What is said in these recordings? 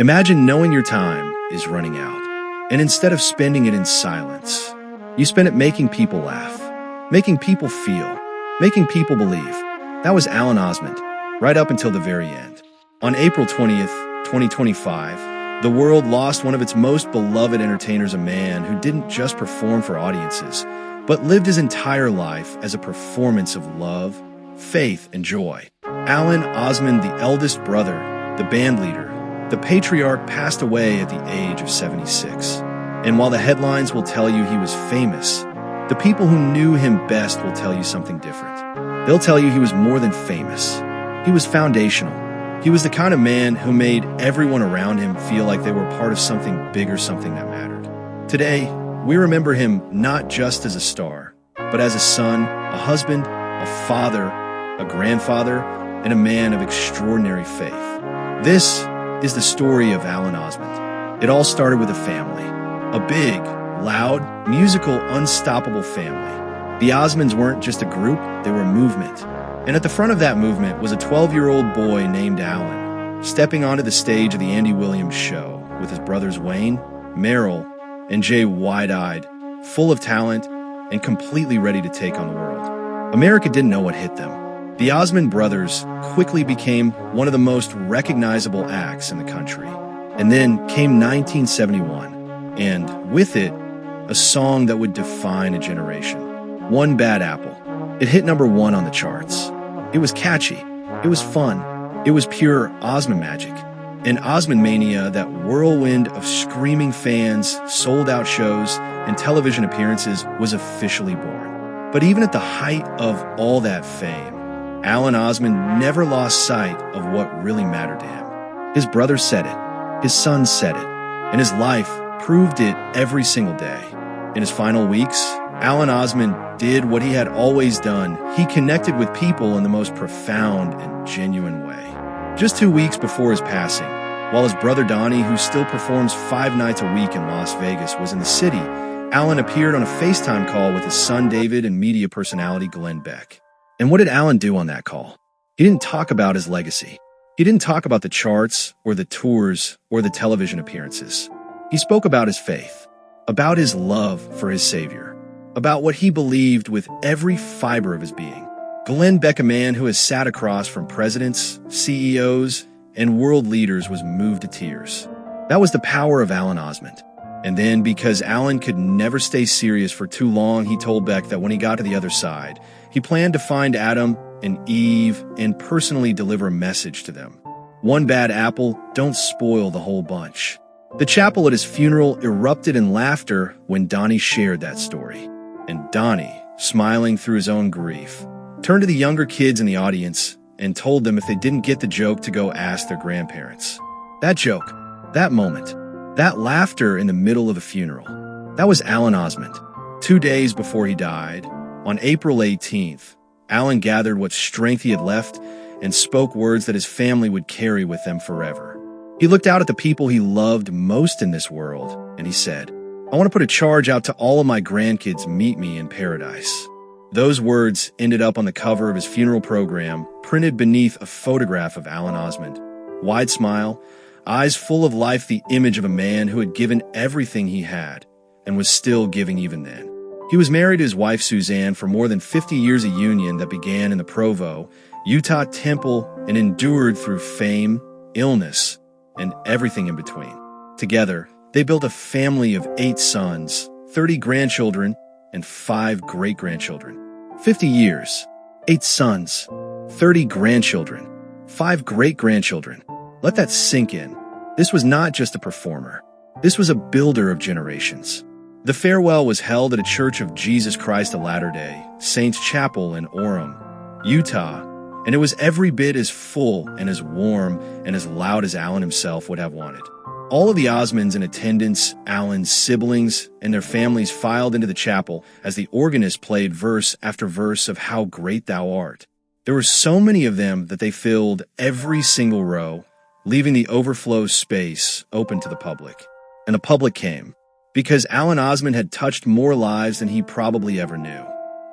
Imagine knowing your time is running out, and instead of spending it in silence, you spend it making people laugh, making people feel, making people believe. That was Alan Osmond, right up until the very end. On April 20th, 2025, the world lost one of its most beloved entertainers, a man who didn't just perform for audiences, but lived his entire life as a performance of love, faith, and joy. Alan Osmond, the eldest brother, the band leader, the patriarch, passed away at the age of 76. And while the headlines will tell you he was famous, the people who knew him best will tell you something different. They'll tell you he was more than famous. He was foundational. He was the kind of man who made everyone around him feel like they were part of something bigger, something that mattered. Today, we remember him not just as a star, but as a son, a husband, a father, a grandfather, and a man of extraordinary faith. This is the story of Alan Osmond. It all started with a family, a big, loud, musical, unstoppable family. The Osmonds weren't just a group, they were a movement. And at the front of that movement was a 12-year-old boy named Alan, stepping onto the stage of the Andy Williams show with his brothers Wayne, Merrill, and Jay, wide-eyed, full of talent, and completely ready to take on the world. America didn't know what hit them. The Osmond Brothers quickly became one of the most recognizable acts in the country. And then came 1971, and with it, a song that would define a generation. One Bad Apple. It hit #1 on the charts. It was catchy. It was fun. It was pure Osmond magic. And Osmond Mania, that whirlwind of screaming fans, sold-out shows, and television appearances, was officially born. But even at the height of all that fame, Alan Osmond never lost sight of what really mattered to him. His brother said it, his son said it, and his life proved it every single day. In his final weeks, Alan Osmond did what he had always done. He connected with people in the most profound and genuine way. Just 2 weeks before his passing, while his brother Donnie, who still performs 5 nights a week in Las Vegas, was in the city, Alan appeared on a FaceTime call with his son David and media personality Glenn Beck. And what did Alan do on that call? He didn't talk about his legacy. He didn't talk about the charts or the tours or the television appearances. He spoke about his faith, about his love for his Savior, about what he believed with every fiber of his being. Glenn Beck, a man who has sat across from presidents, CEOs, and world leaders, was moved to tears. That was the power of Alan Osmond. And then, because Alan could never stay serious for too long, he told Beck that when he got to the other side, he planned to find Adam and Eve and personally deliver a message to them. One bad apple, don't spoil the whole bunch. The chapel at his funeral erupted in laughter when Donnie shared that story. And Donnie, smiling through his own grief, turned to the younger kids in the audience and told them if they didn't get the joke to go ask their grandparents. That joke, that moment, that laughter in the middle of a funeral, that was Alan Osmond. 2 days before he died, on April 18th, Alan gathered what strength he had left and spoke words that his family would carry with them forever. He looked out at the people he loved most in this world, and he said, "I want to put a charge out to all of my grandkids, meet me in paradise." Those words ended up on the cover of his funeral program, printed beneath a photograph of Alan Osmond. Wide smile, eyes full of life, the image of a man who had given everything he had and was still giving even then. He was married to his wife Suzanne for more than 50 years, a union that began in the Provo, Utah temple and endured through fame, illness, and everything in between. Together, they built a family of 8 sons, 30 grandchildren, and 5 great-grandchildren. 50 years, 8 sons, 30 grandchildren, 5 great-grandchildren. Let that sink in. This was not just a performer. This was a builder of generations. The farewell was held at a Church of Jesus Christ of Latter-day Saints Chapel in Orem, Utah, and it was every bit as full and as warm and as loud as Alan himself would have wanted. All of the Osmonds in attendance, Alan's siblings, and their families filed into the chapel as the organist played verse after verse of How Great Thou Art. There were so many of them that they filled every single row, leaving the overflow space open to the public. And the public came, because Alan Osmond had touched more lives than he probably ever knew.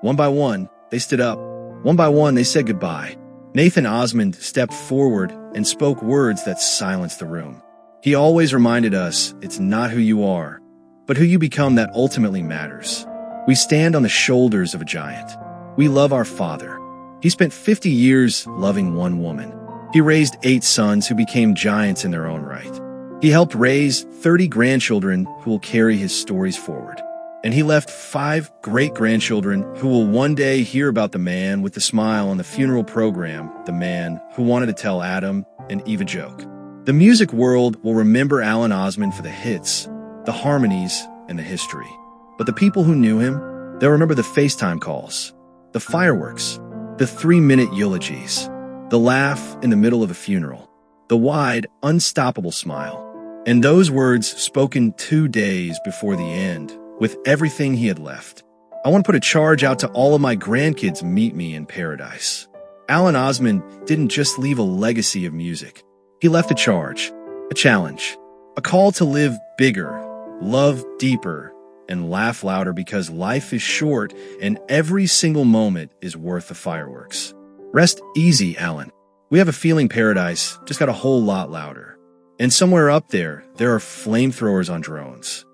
One by one, they stood up. One by one, they said goodbye. Nathan Osmond stepped forward and spoke words that silenced the room. He always reminded us it's not who you are, but who you become that ultimately matters. We stand on the shoulders of a giant. We love our father. He spent 50 years loving one woman. He raised 8 sons who became giants in their own right. He helped raise 30 grandchildren who will carry his stories forward. And he left 5 great-grandchildren who will one day hear about the man with the smile on the funeral program, the man who wanted to tell Adam and Eve a joke. The music world will remember Alan Osmond for the hits, the harmonies, and the history. But the people who knew him, they'll remember the FaceTime calls, the fireworks, the 3-minute eulogies, the laugh in the middle of a funeral, the wide, unstoppable smile, and those words spoken 2 days before the end, with everything he had left. I want to put a charge out to all of my grandkids meet me in paradise. Alan Osmond didn't just leave a legacy of music. He left a charge, a challenge, a call to live bigger, love deeper, and laugh louder because life is short and every single moment is worth the fireworks. Rest easy, Alan. We have a feeling paradise just got a whole lot louder. And somewhere up there, there are flamethrowers on drones.